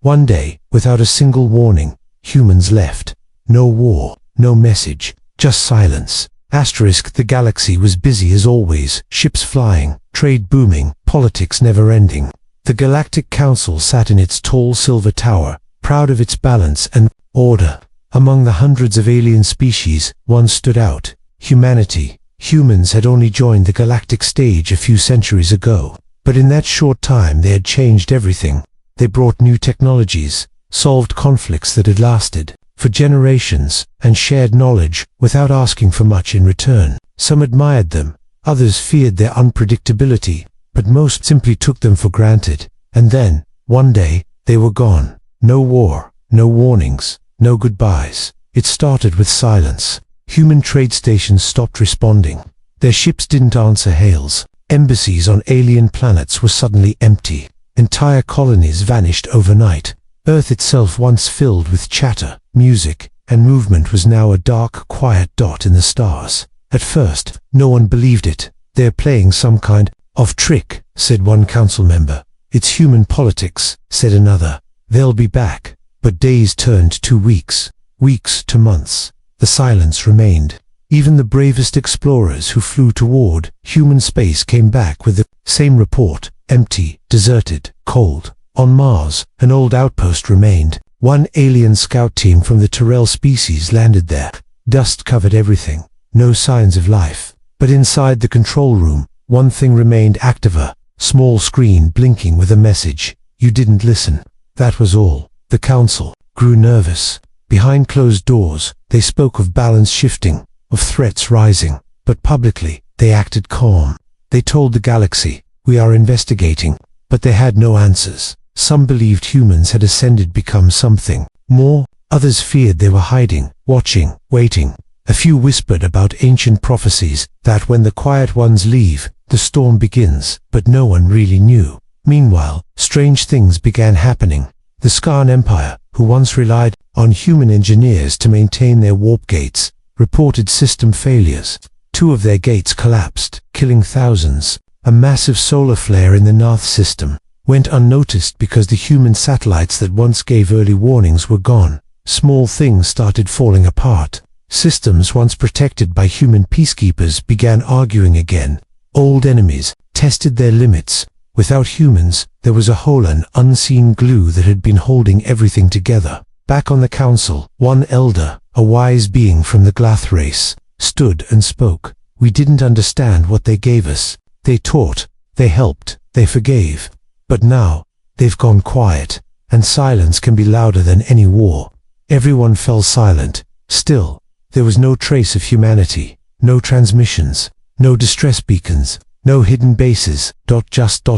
One day, without a single warning, humans left. No war, no message, just silence. The galaxy was busy as always, ships flying, trade booming, politics never ending. The Galactic Council sat in its tall silver tower, proud of its balance and order. Among the hundreds of alien species, one stood out: humanity. Humans had only joined the galactic stage a few centuries ago, but in that short time they had changed everything. They brought new technologies, solved conflicts that had lasted for generations, and shared knowledge without asking for much in return. Some admired them, others feared their unpredictability, but most simply took them for granted. And then, one day, they were gone. No war, no warnings, no goodbyes. It started with silence. Human trade stations stopped responding. Their ships didn't answer hails. Embassies on alien planets were suddenly empty. Entire colonies vanished overnight. Earth itself, once filled with chatter, music, and movement, was now a dark, quiet dot in the stars. At first, no one believed it. "They're playing some kind of trick," said one council member. "It's human politics," said another. "They'll be back." But days turned to weeks, weeks to months. The silence remained. Even the bravest explorers who flew toward human space came back with the same report: empty, deserted, cold. On Mars, an old outpost remained. One alien scout team from the Tyrell species landed there. Dust covered everything. No signs of life. But inside the control room, one thing remained active: a small screen blinking with a message. "You didn't listen." That was all. The council grew nervous. Behind closed doors, they spoke of balance shifting, of threats rising, but publicly, they acted calm. They told the galaxy, "We are investigating," but they had no answers. Some believed humans had ascended, become something more. Others feared they were hiding, watching, waiting. A few whispered about ancient prophecies, that when the quiet ones leave, the storm begins, but no one really knew. Meanwhile, strange things began happening. The Skarn Empire, who once relied on human engineers to maintain their warp gates, reported system failures. 2 of their gates collapsed, killing thousands. A massive solar flare in the North system went unnoticed because the human satellites that once gave early warnings were gone. Small things started falling apart. Systems once protected by human peacekeepers began arguing again. Old enemies tested their limits. Without humans, there was a hole, an unseen glue that had been holding everything together. Back on the council, one elder, a wise being from the Glath race, stood and spoke. "We didn't understand what they gave us. They taught, they helped, they forgave. But now, they've gone quiet, and silence can be louder than any war." Everyone fell silent. Still, there was no trace of humanity. No transmissions, no distress beacons, no hidden bases, just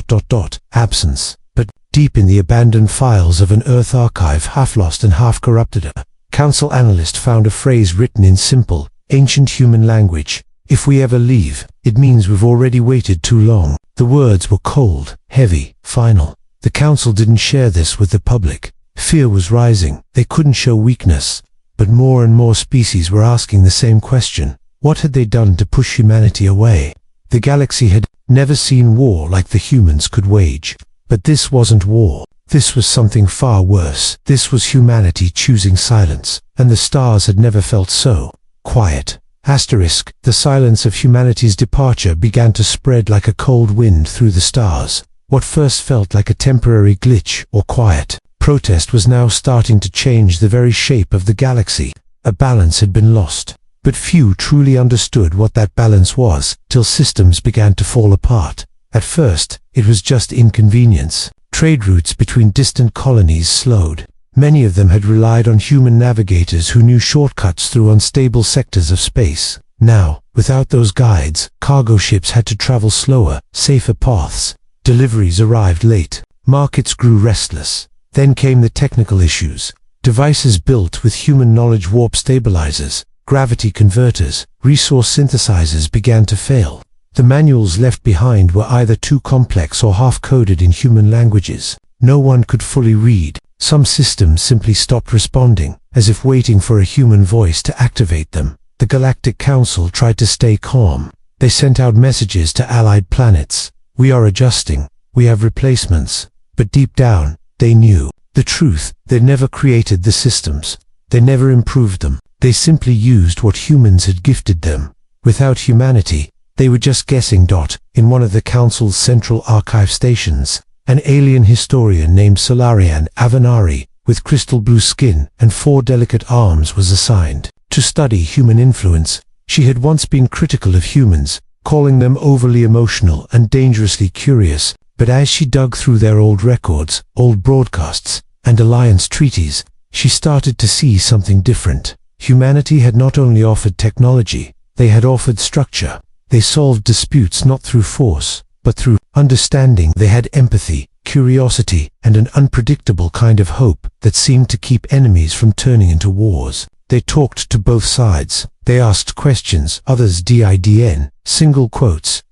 absence. But deep in the abandoned files of an Earth archive, half lost and half corrupted, a council analyst found a phrase written in simple, ancient human language: "If we ever leave, it means we've already waited too long." The words were cold, heavy, final. The council didn't share this with the public. Fear was rising. They couldn't show weakness. But more and more species were asking the same question. What had they done to push humanity away? The galaxy had never seen war like the humans could wage. But this wasn't war. This was something far worse. This was humanity choosing silence. And the stars had never felt so quiet. The silence of humanity's departure began to spread like a cold wind through the stars. What first felt like a temporary glitch or quiet protest was now starting to change the very shape of the galaxy. A balance had been lost. But few truly understood what that balance was, till systems began to fall apart. At first, it was just inconvenience. Trade routes between distant colonies slowed. Many of them had relied on human navigators who knew shortcuts through unstable sectors of space. Now, without those guides, cargo ships had to travel slower, safer paths. Deliveries arrived late. Markets grew restless. Then came the technical issues. Devices built with human knowledge, warp stabilizers, gravity converters, resource synthesizers, began to fail. The manuals left behind were either too complex or half-coded in human languages. No one could fully read. Some systems simply stopped responding, as if waiting for a human voice to activate them. The Galactic Council tried to stay calm. They sent out messages to allied planets. "We are adjusting. We have replacements." But deep down, they knew The truth, they never created the systems. They never improved them. They simply used what humans had gifted them. Without humanity, they were just guessing. In one of the Council's central archive stations, an alien historian named Solarian Avenari, with crystal blue skin and 4 delicate arms, was assigned to study human influence. She had once been critical of humans, calling them overly emotional and dangerously curious, but as she dug through their old records, old broadcasts, and alliance treaties, she started to see something different. Humanity had not only offered technology, they had offered structure. They solved disputes not through force, but through understanding. They had empathy, curiosity, and an unpredictable kind of hope that seemed to keep enemies from turning into wars. They talked to both sides. They asked questions, others didn't, single quotes,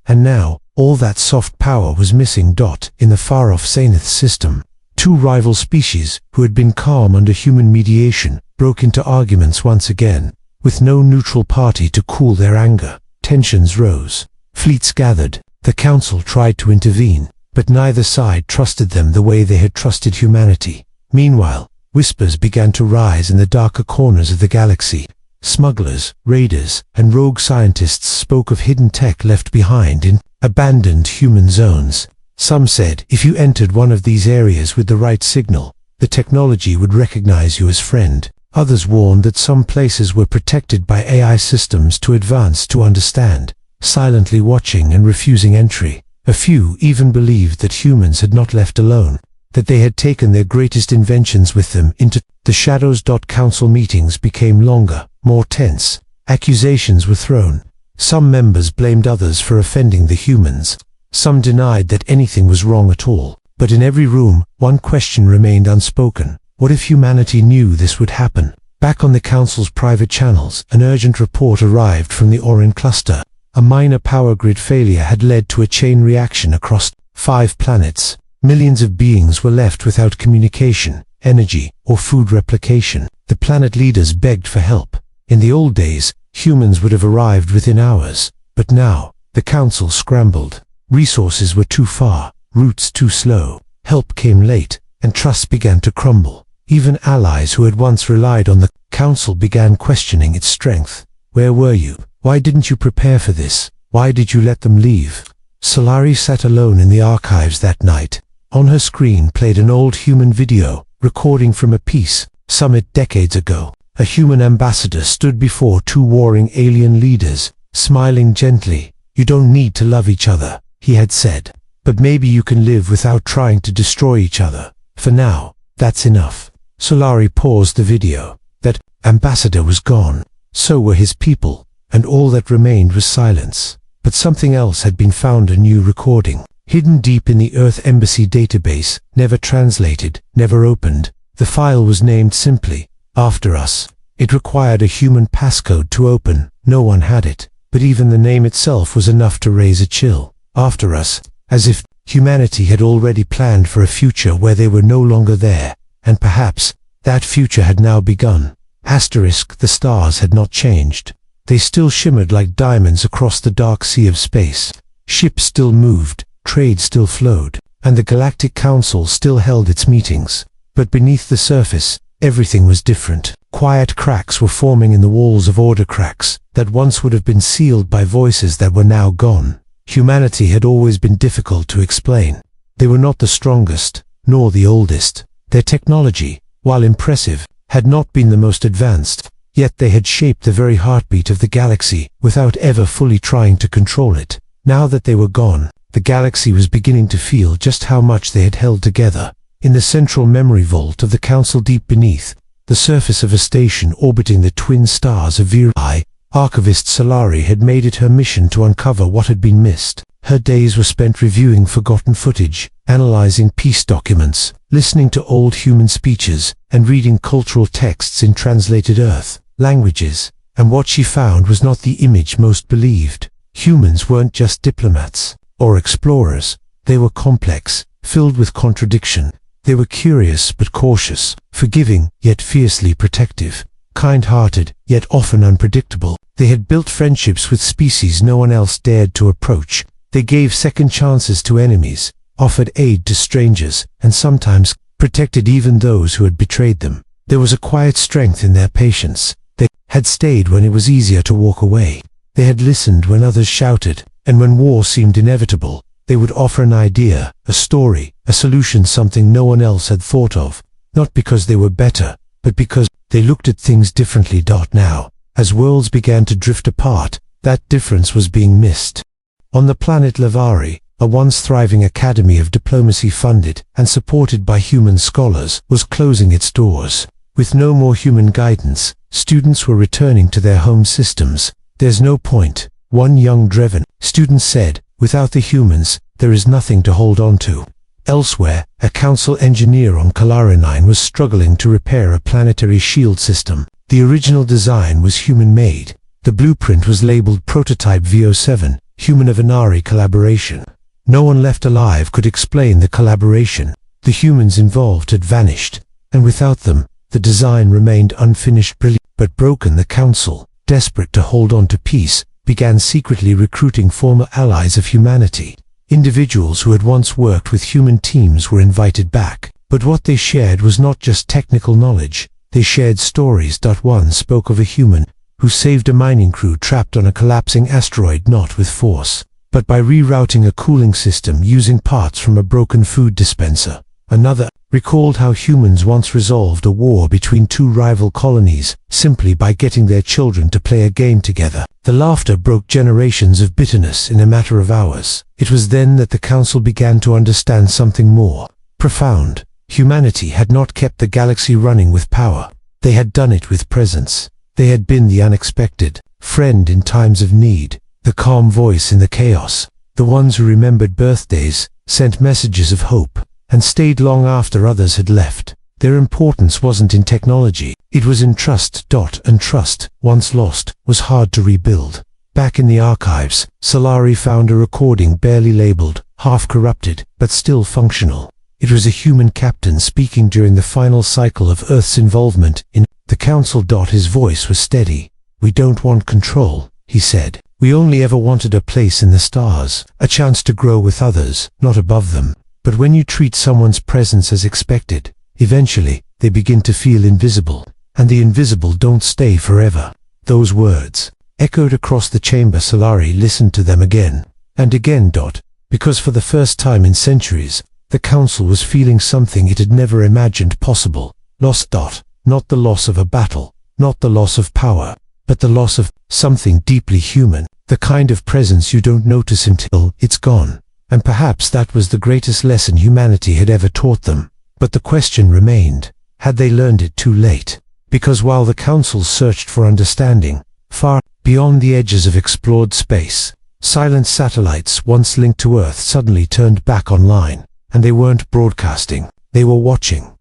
and now, all that soft power was missing. In the far-off Zenith system, 2 rival species, who had been calm under human mediation, broke into arguments once again. With no neutral party to cool their anger, tensions rose. Fleets gathered. The Council tried to intervene, but neither side trusted them the way they had trusted humanity. Meanwhile, whispers began to rise in the darker corners of the galaxy. Smugglers, raiders, and rogue scientists spoke of hidden tech left behind in abandoned human zones. Some said if you entered one of these areas with the right signal, the technology would recognize you as friend. Others warned that some places were protected by AI systems too advanced to understand, silently watching and refusing entry. A few even believed that humans had not left alone, that they had taken their greatest inventions with them into the shadows. Council meetings became longer, more tense. Accusations were thrown. Some members blamed others for offending the humans. Some denied that anything was wrong at all. But in every room, one question remained unspoken. What if humanity knew this would happen? Back on the Council's private channels, an urgent report arrived from the Orion cluster. A minor power grid failure had led to a chain reaction across 5 planets. Millions of beings were left without communication, energy, or food replication. The planet leaders begged for help. In the old days, humans would have arrived within hours. But now, the Council scrambled. Resources were too far, routes too slow. Help came late, and trust began to crumble. Even allies who had once relied on the Council began questioning its strength. Where were you? Why didn't you prepare for this? Why did you let them leave? Solari sat alone in the archives that night. On her screen played an old human video, recording from a peace summit decades ago. A human ambassador stood before 2 warring alien leaders, smiling gently. You don't need to love each other, he had said. But maybe you can live without trying to destroy each other. For now, that's enough. Solari paused the video. That ambassador was gone. So were his people, and all that remained was silence. But something else had been found, a new recording, hidden deep in the Earth Embassy database, never translated, never opened. The file was named simply, After Us. It required a human passcode to open. No one had it, but even the name itself was enough to raise a chill. After Us, as if humanity had already planned for a future where they were no longer there, and perhaps that future had now begun. The stars had not changed. They still shimmered like diamonds across the dark sea of space. Ships still moved, trade still flowed, and the Galactic Council still held its meetings. But beneath the surface, everything was different. Quiet cracks were forming in the walls of order, cracks that once would have been sealed by voices that were now gone. Humanity had always been difficult to explain. They were not the strongest, nor the oldest. Their technology, while impressive, had not been the most advanced, yet they had shaped the very heartbeat of the galaxy without ever fully trying to control it. Now that they were gone, the galaxy was beginning to feel just how much they had held together. In the central memory vault of the Council, deep beneath the surface of a station orbiting the twin stars of Viri, Archivist Solari had made it her mission to uncover what had been missed. Her days were spent reviewing forgotten footage, analyzing peace documents, listening to old human speeches, and reading cultural texts in translated Earth languages. And what she found was not the image most believed. Humans weren't just diplomats or explorers. They were complex, filled with contradiction. They were curious but cautious, forgiving yet fiercely protective, kind-hearted yet often unpredictable. They had built friendships with species no one else dared to approach. They gave second chances to enemies, offered aid to strangers, and sometimes protected even those who had betrayed them. There was a quiet strength in their patience. They had stayed when it was easier to walk away. They had listened when others shouted, and when war seemed inevitable, they would offer an idea, a story, a solution, something no one else had thought of, not because they were better, but because they looked at things differently. Now, as worlds began to drift apart, that difference was being missed. On the planet Lavari, a once thriving academy of diplomacy funded and supported by human scholars was closing its doors. With no more human guidance, students were returning to their home systems. There's no point, one young Dreven student said. Without the humans, there is nothing to hold on to. Elsewhere, a council engineer on Kalarinine was struggling to repair a planetary shield system. The original design was human-made. The blueprint was labeled Prototype VO7, Human Avanari Collaboration. No one left alive could explain the collaboration. The humans involved had vanished, and without them, the design remained unfinished, brilliant but broken. The council, desperate to hold on to peace, began secretly recruiting former allies of humanity. Individuals who had once worked with human teams were invited back, but what they shared was not just technical knowledge. They shared stories. One spoke of a human who saved a mining crew trapped on a collapsing asteroid, not with force, but by rerouting a cooling system using parts from a broken food dispenser. Another recalled how humans once resolved a war between two rival colonies simply by getting their children to play a game together. The laughter broke generations of bitterness in a matter of hours. It was then that the council began to understand something more profound. Humanity had not kept the galaxy running with power. They had done it with presence. They had been the unexpected friend in times of need, the calm voice in the chaos, the ones who remembered birthdays, sent messages of hope, and stayed long after others had left. Their importance wasn't in technology, it was in trust. And trust, once lost, was hard to rebuild. Back in the archives, Solari found a recording barely labeled, half-corrupted, but still functional. It was a human captain speaking during the final cycle of Earth's involvement in the Council. His voice was steady. "We don't want control," he said. "We only ever wanted a place in the stars, a chance to grow with others, not above them. But when you treat someone's presence as expected, eventually, they begin to feel invisible. And the invisible don't stay forever." Those words echoed across the chamber. Solari listened to them again and again. Because for the first time in centuries, the council was feeling something it had never imagined possible. Loss. Not the loss of a battle, not the loss of power, but the loss of something deeply human, the kind of presence you don't notice until it's gone. And perhaps that was the greatest lesson humanity had ever taught them. But the question remained, had they learned it too late? Because while the council searched for understanding, far beyond the edges of explored space, silent satellites once linked to Earth suddenly turned back online. And they weren't broadcasting, they were watching.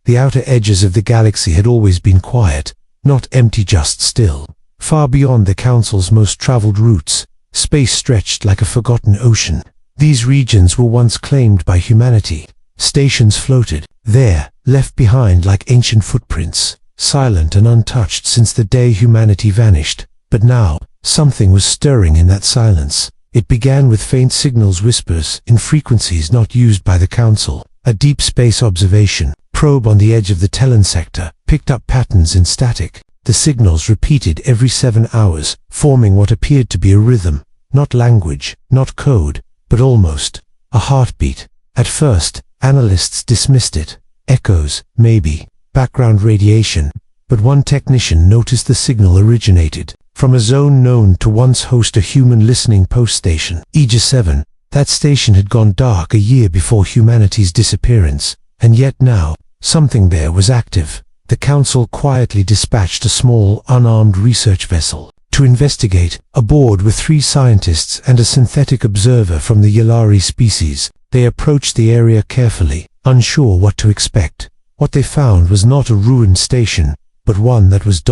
The outer edges of the galaxy had always been quiet, not empty, just still. Far beyond the council's most traveled routes, space stretched like a forgotten ocean. These regions were once claimed by humanity. Stations floated there, left behind like ancient footprints, silent and untouched since the day humanity vanished. But now, something was stirring in that silence. It began with faint signals, whispers, in frequencies not used by the council. A deep space observation probe on the edge of the Tellan sector picked up patterns in static. The signals repeated every 7 hours, forming what appeared to be a rhythm. Not language, not code, but almost a heartbeat. At first, analysts dismissed it. Echoes, maybe, background radiation. But one technician noticed the signal originated from a zone known to once host a human listening post station, Aegis 7. That station had gone dark a year before humanity's disappearance, and yet now, something there was active. The council quietly dispatched a small, unarmed research vessel to investigate, aboard with 3 scientists and a synthetic observer from the Yalari species. They approached the area carefully, unsure what to expect. What they found was not a ruined station, but one that was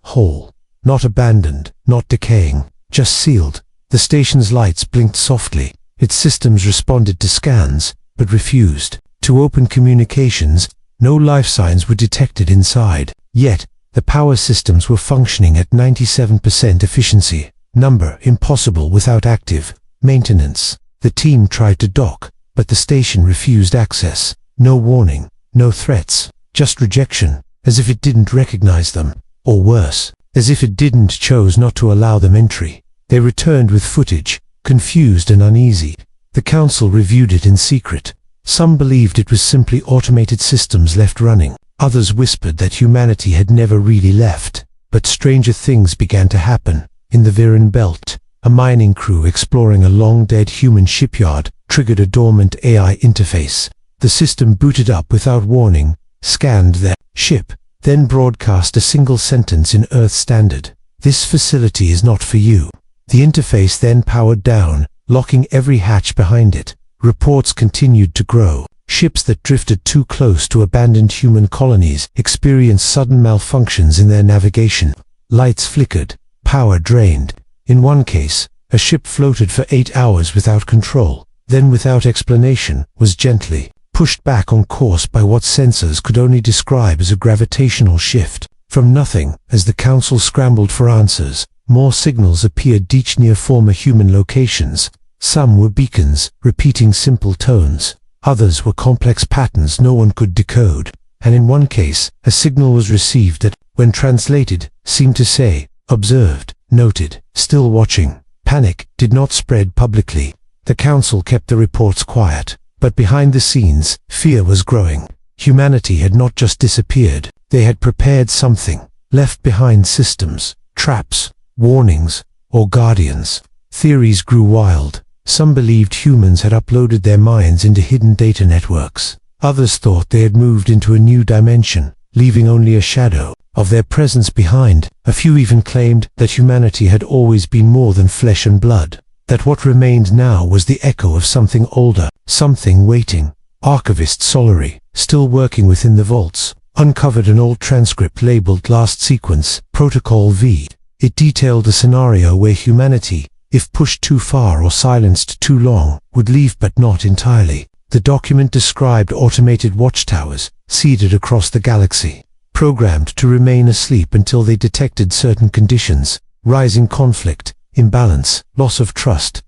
whole. Not abandoned, not decaying, just sealed. The station's lights blinked softly. Its systems responded to scans, but refused to open communications. No life signs were detected inside. Yet, the power systems were functioning at 97% efficiency. Number impossible without active maintenance. The team tried to dock, but the station refused access. No warning, no threats, just rejection, as if it didn't recognize them, or worse, as if it didn't chose not to allow them entry. They returned with footage, confused and uneasy. The council reviewed it in secret. Some believed it was simply automated systems left running. Others whispered that humanity had never really left. But stranger things began to happen. In the Viren Belt, a mining crew exploring a long-dead human shipyard triggered a dormant AI interface. The system booted up without warning, scanned their ship, then broadcast a single sentence in Earth Standard. "This facility is not for you." The interface then powered down, locking every hatch behind it. Reports continued to grow. Ships that drifted too close to abandoned human colonies experienced sudden malfunctions in their navigation. Lights flickered, power drained. In one case, a ship floated for 8 hours without control, then without explanation, was gently pushed back on course by what sensors could only describe as a gravitational shift. From nothing, as the council scrambled for answers, more signals appeared each near former human locations. Some were beacons, repeating simple tones. Others were complex patterns no one could decode. And in one case, a signal was received that, when translated, seemed to say, "Observed, noted, still watching." Panic did not spread publicly. The council kept the reports quiet. But behind the scenes, fear was growing. Humanity had not just disappeared. They had prepared something. Left behind systems, traps, warnings, or guardians. Theories grew wild. Some believed humans had uploaded their minds into hidden data networks. Others thought they had moved into a new dimension, leaving only a shadow of their presence behind. A few even claimed that humanity had always been more than flesh and blood, that what remained now was the echo of something older, something waiting. Archivist Solari, still working within the vaults, uncovered an old transcript labeled Last Sequence, Protocol V. It detailed a scenario where humanity, if pushed too far or silenced too long, would leave but not entirely. The document described automated watchtowers, seeded across the galaxy, programmed to remain asleep until they detected certain conditions: rising conflict, imbalance, loss of trust,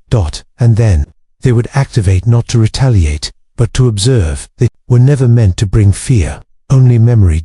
and then they would activate not to retaliate, but to observe. They were never meant to bring fear, only memory.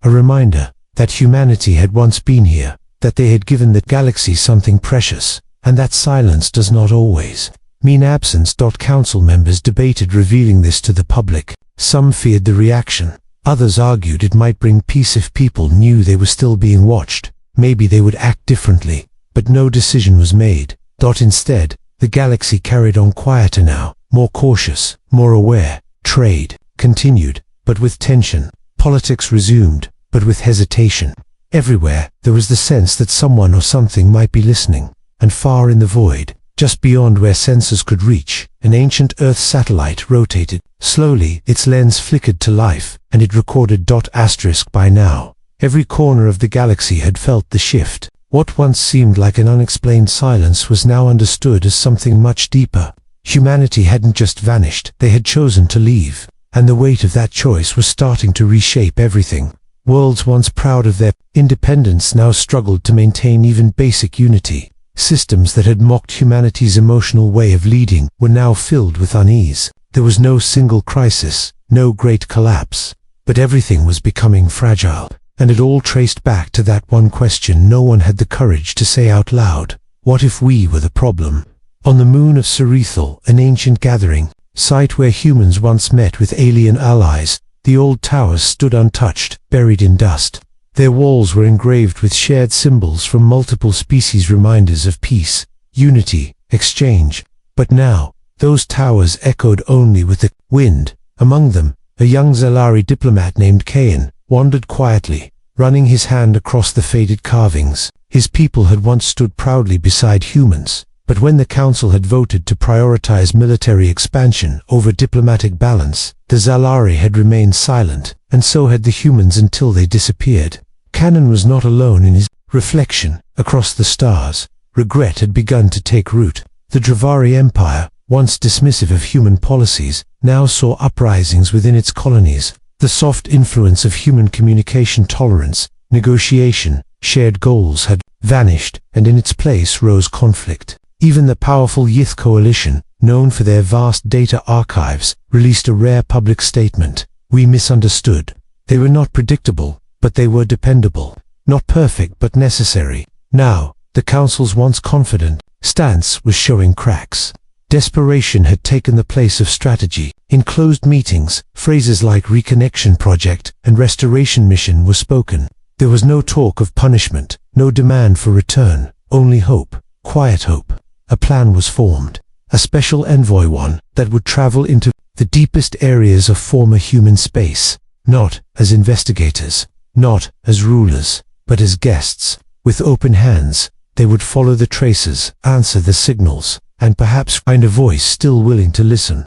A reminder that humanity had once been here, that they had given the galaxy something precious, and that silence does not always mean absence. Council members debated revealing this to the public. Some feared the reaction. Others argued it might bring peace if people knew they were still being watched. Maybe they would act differently. But no decision was made. Instead, the galaxy carried on quieter now, more cautious, more aware. Trade continued, but with tension. Politics resumed, but with hesitation. Everywhere, there was the sense that someone or something might be listening. And far in the void, just beyond where sensors could reach, an ancient Earth satellite rotated. Slowly, its lens flickered to life, and it recorded **. By now, every corner of the galaxy had felt the shift. What once seemed like an unexplained silence was now understood as something much deeper. Humanity hadn't just vanished, they had chosen to leave. And the weight of that choice was starting to reshape everything. Worlds once proud of their independence now struggled to maintain even basic unity. Systems that had mocked humanity's emotional way of leading were now filled with unease. There was no single crisis, no great collapse, but everything was becoming fragile, and it all traced back to that one question no one had the courage to say out loud: what if we were the problem? On the moon of Cerethal, an ancient gathering site where humans once met with alien allies, the old towers stood untouched, buried in dust. Their walls were engraved with shared symbols from multiple species, reminders of peace, unity, exchange. But now, those towers echoed only with the wind. Among them, a young Zalari diplomat named Kayan wandered quietly, running his hand across the faded carvings. His people had once stood proudly beside humans, but when the council had voted to prioritize military expansion over diplomatic balance, the Zalari had remained silent, and so had the humans until they disappeared. Kanan was not alone in his reflection. Across the stars, regret had begun to take root. The Dravari Empire, once dismissive of human policies, now saw uprisings within its colonies. The soft influence of human communication, tolerance, negotiation, shared goals had vanished, and in its place rose conflict. Even the powerful Yith coalition, known for their vast data archives, released a rare public statement. We misunderstood. They were not predictable, but they were dependable. Not perfect, but necessary. Now, the Council's once confident stance was showing cracks. Desperation had taken the place of strategy. In closed meetings, phrases like reconnection project and restoration mission were spoken. There was no talk of punishment, no demand for return, only hope, quiet hope. A plan was formed, a special envoy one that would travel into the deepest areas of former human space, not as investigators, not as rulers, but as guests. With open hands, they would follow the traces, answer the signals, and perhaps find a voice still willing to listen.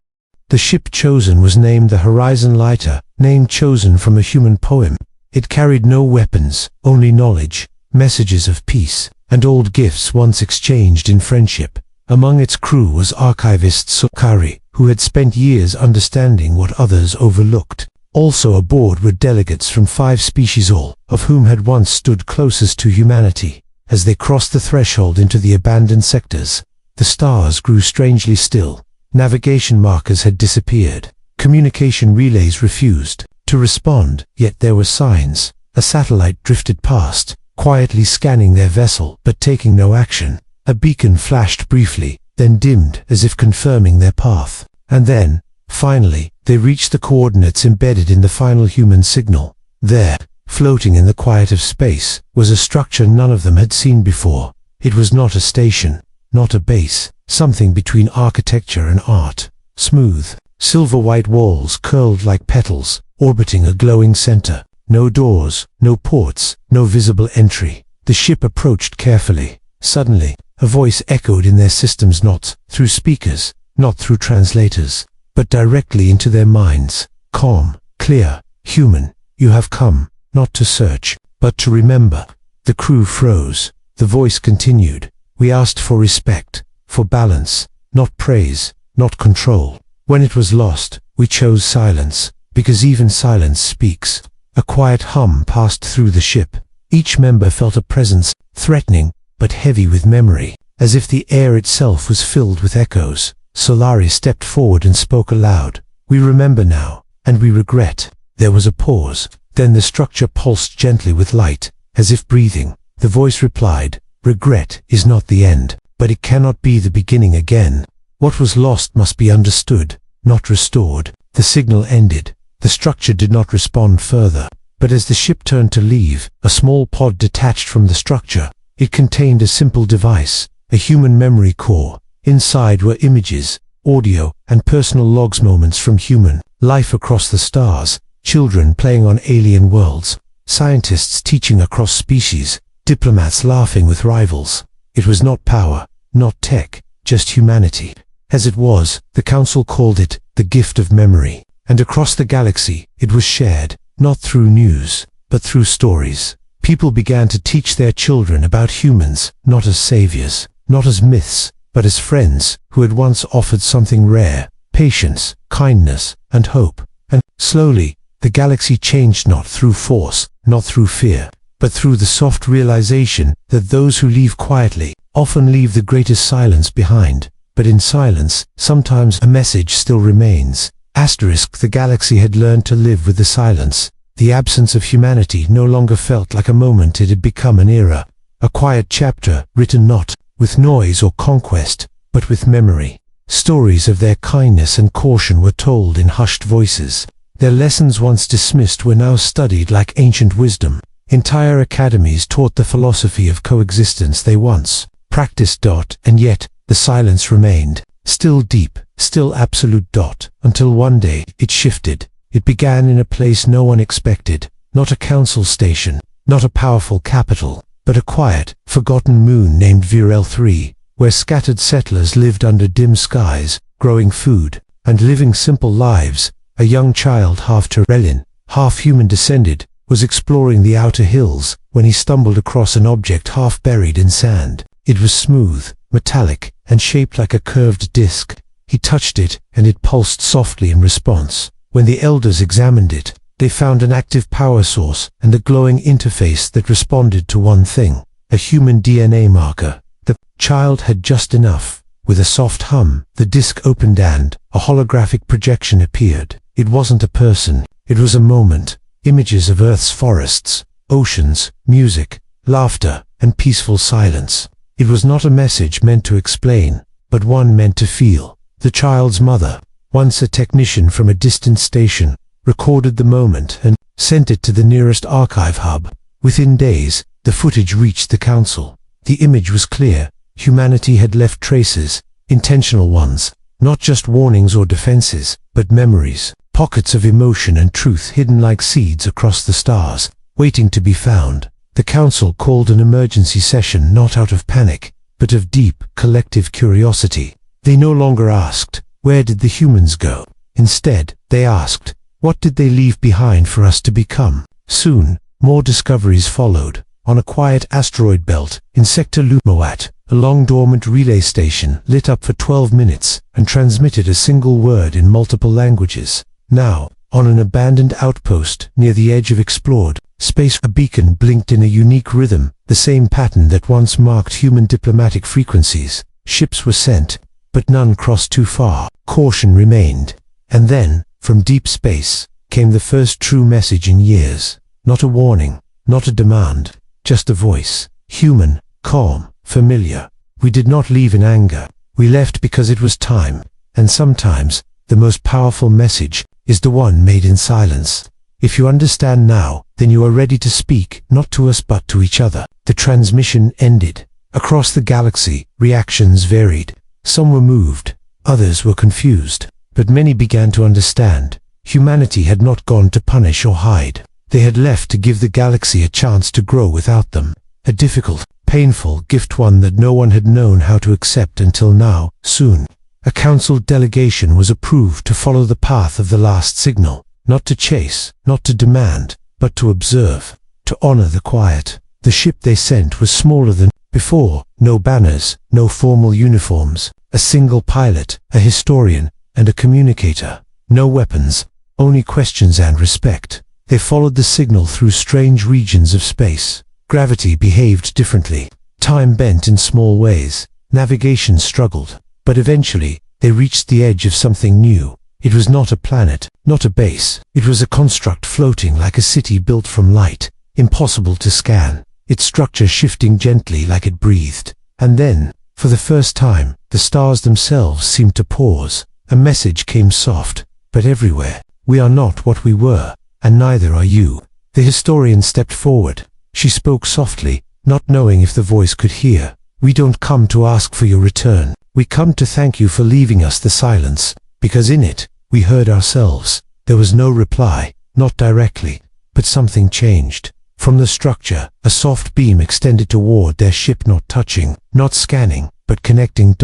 The ship chosen was named the Horizon Lighter, name chosen from a human poem. It carried no weapons, only knowledge, messages of peace, and old gifts once exchanged in friendship. Among its crew was archivist Sukari, who had spent years understanding what others overlooked. Also aboard were delegates from 5 species, all of whom had once stood closest to humanity. As they crossed the threshold into the abandoned sectors, the stars grew strangely still. Navigation markers had disappeared. Communication relays refused to respond, yet there were signs. A satellite drifted past, quietly scanning their vessel, but taking no action. A beacon flashed briefly, then dimmed as if confirming their path. And then, finally, they reached the coordinates embedded in the final human signal. There, floating in the quiet of space, was a structure none of them had seen before. It was not a station, not a base, something between architecture and art. Smooth, silver-white walls curled like petals, orbiting a glowing center. No doors, no ports, no visible entry. The ship approached carefully. Suddenly, a voice echoed in their systems, not through speakers, not through translators, but directly into their minds. Calm, clear, human, you have come, not to search, but to remember. The crew froze. The voice continued. We asked for respect, for balance, not praise, not control. When it was lost, we chose silence, because even silence speaks. A quiet hum passed through the ship. Each member felt a presence, threatening, but heavy with memory, as if the air itself was filled with echoes. Solari stepped forward and spoke aloud. We remember now, and we regret. There was a pause. Then the structure pulsed gently with light, as if breathing. The voice replied, regret is not the end, but it cannot be the beginning again. What was lost must be understood, not restored. The signal ended. The structure did not respond further. But as the ship turned to leave, a small pod detached from the structure. It contained a simple device, a human memory core. Inside were images, audio, and personal logs, moments from human life across the stars, children playing on alien worlds, scientists teaching across species, diplomats laughing with rivals. It was not power, not tech, just humanity. As it was, the Council called it the gift of memory. And across the galaxy, it was shared, not through news, but through stories. People began to teach their children about humans, not as saviors, not as myths, but as friends who had once offered something rare: patience, kindness, and hope. And slowly, the galaxy changed, not through force, not through fear, but through the soft realization that those who leave quietly often leave the greatest silence behind. But in silence, sometimes a message still remains. The galaxy had learned to live with the silence. The absence of humanity no longer felt like a moment, it had become an era. A quiet chapter, written not with noise or conquest, but with memory. Stories of their kindness and caution were told in hushed voices. Their lessons once dismissed were now studied like ancient wisdom. Entire academies taught the philosophy of coexistence they once practiced. And yet, the silence remained. Still deep, still absolute. Until one day, it shifted. It began in a place no one expected. Not a council station, not a powerful capital, but a quiet, forgotten moon named Virel 3, where scattered settlers lived under dim skies, growing food, and living simple lives. A young child, half Terrellian, half human descended, was exploring the outer hills, when he stumbled across an object half buried in sand. It was smooth, metallic, and shaped like a curved disc. He touched it, and it pulsed softly in response. When the elders examined it, they found an active power source and a glowing interface that responded to one thing: a human DNA marker. The child had just enough with a soft hum, the disc opened and a holographic projection appeared. It wasn't a person, it was a moment. Images of Earth's forests, oceans, music, laughter, and peaceful silence. It was not a message meant to explain, but one meant to feel. The child's mother, once a technician from a distant station, recorded the moment and sent it to the nearest archive hub. Within days, the footage reached the council. The image was clear. Humanity had left traces, intentional ones, not just warnings or defenses, but memories, pockets of emotion and truth hidden like seeds across the stars, waiting to be found. The council called an emergency session not out of panic, but of deep, collective curiosity. They no longer asked, where did the humans go? Instead, they asked, what did they leave behind for us to become? Soon, more discoveries followed. On a quiet asteroid belt, in Sector Lumoat, a long-dormant relay station lit up for 12 minutes and transmitted a single word in multiple languages. Now, on an abandoned outpost near the edge of explored space, a beacon blinked in a unique rhythm, the same pattern that once marked human diplomatic frequencies. Ships were sent, but none crossed too far. Caution remained. And then, from deep space, came the first true message in years. Not a warning, not a demand, just a voice. Human, calm, familiar. We did not leave in anger. We left because it was time. And sometimes, the most powerful message is the one made in silence. If you understand now, then you are ready to speak, not to us but to each other. The transmission ended. Across the galaxy, reactions varied. Some were moved, others were confused, but many began to understand. Humanity had not gone to punish or hide. They had left to give the galaxy a chance to grow without them. A difficult, painful gift, one that no one had known how to accept until now. Soon, a council delegation was approved to follow the path of the last signal. Not to chase, not to demand, but to observe, to honor the quiet. The ship they sent was smaller than before. No banners, no formal uniforms. A single pilot, a historian, and a communicator. No weapons, only questions and respect. They followed the signal through strange regions of space. Gravity behaved differently. Time bent in small ways. Navigation struggled. But eventually, they reached the edge of something new. It was not a planet, not a base. It was a construct floating like a city built from light, impossible to scan, its structure shifting gently like it breathed. And then, for the first time, the stars themselves seemed to pause. A message came soft, but everywhere. We are not what we were, and neither are you. The historian stepped forward. She spoke softly, not knowing if the voice could hear. We don't come to ask for your return. We come to thank you for leaving us the silence, because in it, we heard ourselves. There was no reply, not directly, but something changed. From the structure, a soft beam extended toward their ship, not touching, not scanning, but connecting.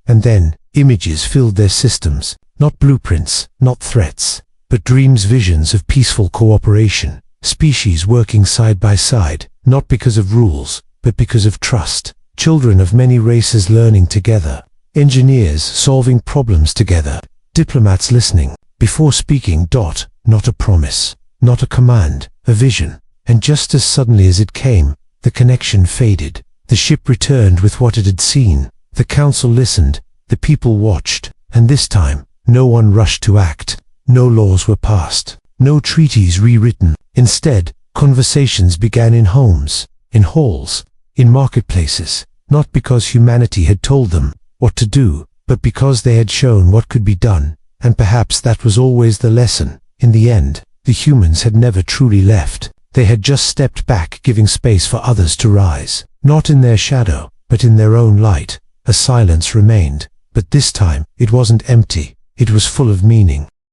And then, images filled their systems. Not blueprints, not threats, but dreams, visions of peaceful cooperation. Species working side by side, not because of rules, but because of trust. Children of many races learning together. Engineers solving problems together. Diplomats listening, before speaking. Not a promise, not a command, a vision. And just as suddenly as it came, the connection faded. The ship returned with what it had seen. The council listened, the people watched, and this time, no one rushed to act. No laws were passed, no treaties rewritten. Instead, conversations began in homes, in halls, in marketplaces, not because humanity had told them what to do, but because they had shown what could be done. And perhaps that was always the lesson. In the end, the humans had never truly left. They had just stepped back, giving space for others to rise. Not in their shadow, but in their own light. A silence remained, but this time, it wasn't empty. It was full of meaning.